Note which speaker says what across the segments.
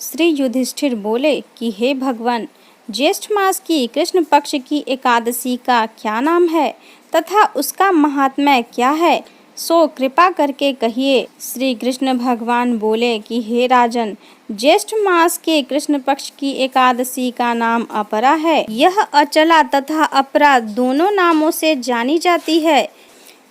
Speaker 1: श्री युधिष्ठिर बोले कि हे भगवान, ज्येष्ठ मास की कृष्ण पक्ष की एकादशी का क्या नाम है तथा उसका महात्म्य क्या है, सो कृपा करके कहिए। श्री कृष्ण भगवान बोले कि हे राजन, ज्येष्ठ मास के कृष्ण पक्ष की एकादशी का नाम अपरा है। यह अचला तथा अपरा दोनों नामों से जानी जाती है,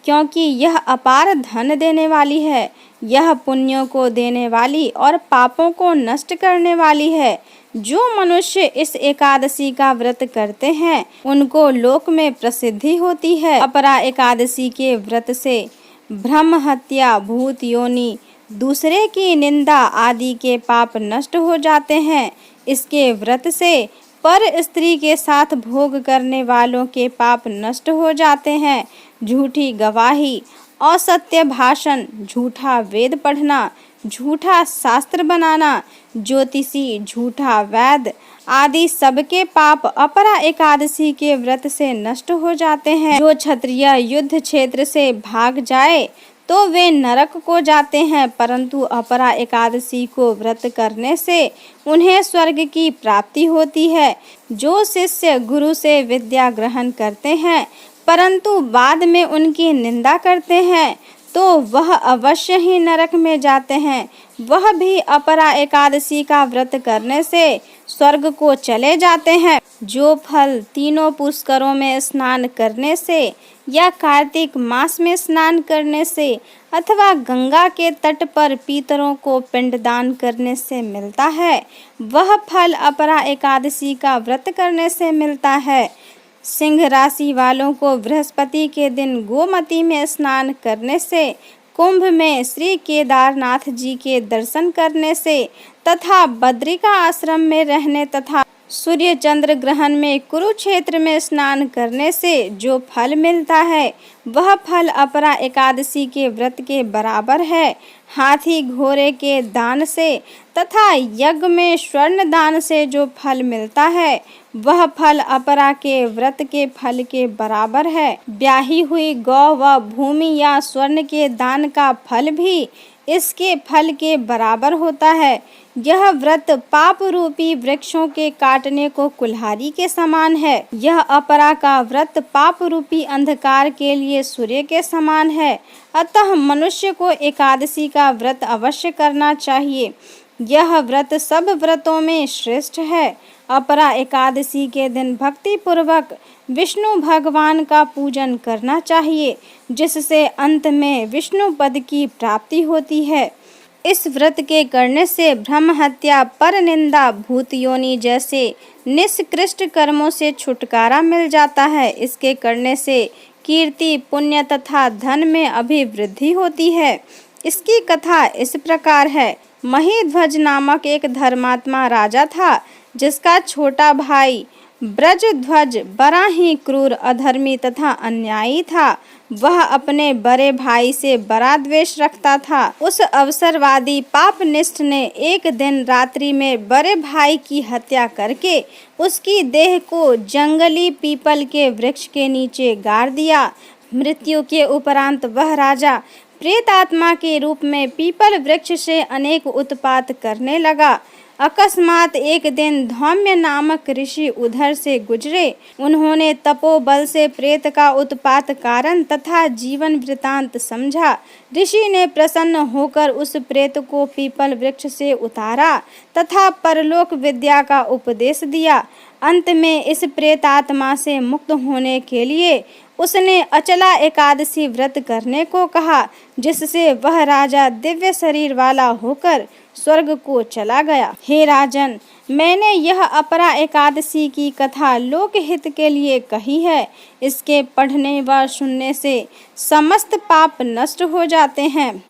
Speaker 1: क्योंकि यह अपार धन देने वाली है। यह पुण्यों को देने वाली और पापों को नष्ट करने वाली है। जो मनुष्य इस एकादशी का व्रत करते हैं उनको लोक में प्रसिद्धि होती है। अपरा एकादशी के व्रत से ब्रह्म हत्या, भूत योनि, दूसरे की निंदा आदि के पाप नष्ट हो जाते हैं। इसके व्रत से पर स्त्री के साथ भोग करने वालों के पाप नष्ट हो जाते हैं। झूठी गवाही, असत्य भाषण, झूठा वेद पढ़ना, झूठा शास्त्र बनाना, ज्योतिषी, झूठा वैद आदि सबके पाप अपरा एकादशी के व्रत से नष्ट हो जाते हैं। जो क्षत्रिय युद्ध क्षेत्र से भाग जाए तो वे नरक को जाते हैं, परंतु अपरा एकादशी को व्रत करने से उन्हें स्वर्ग की प्राप्ति होती है। जो शिष्य गुरु से विद्या ग्रहण करते हैं परंतु बाद में उनकी निंदा करते हैं तो वह अवश्य ही नरक में जाते हैं। वह भी अपरा एकादशी का व्रत करने से स्वर्ग को चले जाते हैं। जो फल तीनों पुष्करों में स्नान करने से या कार्तिक मास में स्नान करने से अथवा गंगा के तट पर पीतरों को पिंडदान करने से मिलता है, वह फल अपरा एकादशी का व्रत करने से मिलता है। सिंह राशि वालों को बृहस्पति के दिन गोमती में स्नान करने से, कुंभ में श्री केदारनाथ जी के दर्शन करने से तथा बद्रिका आश्रम में रहने तथा सूर्य चंद्र ग्रहण में कुरुक्षेत्र में स्नान करने से जो फल मिलता है वह फल अपरा एकादशी के व्रत के बराबर है। हाथी घोड़े के दान से तथा यज्ञ में स्वर्ण दान से जो फल मिलता है वह फल अपरा के व्रत के फल के बराबर है। ब्याही हुई गौ व भूमि या स्वर्ण के दान का फल भी इसके फल के बराबर होता है। यह व्रत पाप रूपी वृक्षों के काटने को कुल्हाड़ी के समान है। यह अपरा का व्रत पाप रूपी अंधकार के लिए सूर्य के समान है। अतः मनुष्य को एकादशी का व्रत अवश्य करना चाहिए। यह व्रत सब व्रतों में श्रेष्ठ है। अपरा एकादशी के दिन भक्ति पूर्वक विष्णु भगवान का पूजन करना चाहिए, जिससे अंत में विष्णु पद की प्राप्ति होती है। इस व्रत के करने से ब्रह्म हत्या, पर निंदा, भूत योनि जैसे निष्कृष्ट कर्मों से छुटकारा मिल जाता है। इसके करने से कीर्ति, पुण्य तथा धन में अभिवृद्धि होती है। इसकी कथा इस प्रकार है। महीध्वज नामक एक धर्मात्मा राजा था, जिसका छोटा भाई ब्रजध्वज बड़ा ही क्रूर, अधर्मी तथा अन्यायी था। वह अपने बड़े भाई से बड़ा द्वेष रखता था। उस अवसरवादी पापनिष्ठ ने एक दिन रात्रि में बड़े भाई की हत्या करके उसकी देह को जंगली पीपल के वृक्ष के नीचे गाड़ दिया। मृत्यु के उपरांत वह राजा प्रेत आत्मा के रूप में पीपल वृक्ष से अनेक उत्पात करने लगा। अकस्मात एक दिन धौम्य नामक ऋषि उधर से गुजरे। उन्होंने तपोबल से प्रेत का उत्पात कारण तथा जीवन वृतांत समझा। ऋषि ने प्रसन्न होकर उस प्रेत को पीपल वृक्ष से उतारा तथा परलोक विद्या का उपदेश दिया। अंत में इस प्रेत आत्मा से मुक्त होने के लिए उसने अचला एकादशी व्रत करने को कहा, जिससे वह राजा दिव्य शरीर वाला होकर स्वर्ग को चला गया। हे राजन, मैंने यह अपरा एकादशी की कथा लोकहित के लिए कही है। इसके पढ़ने व सुनने से समस्त पाप नष्ट हो जाते हैं।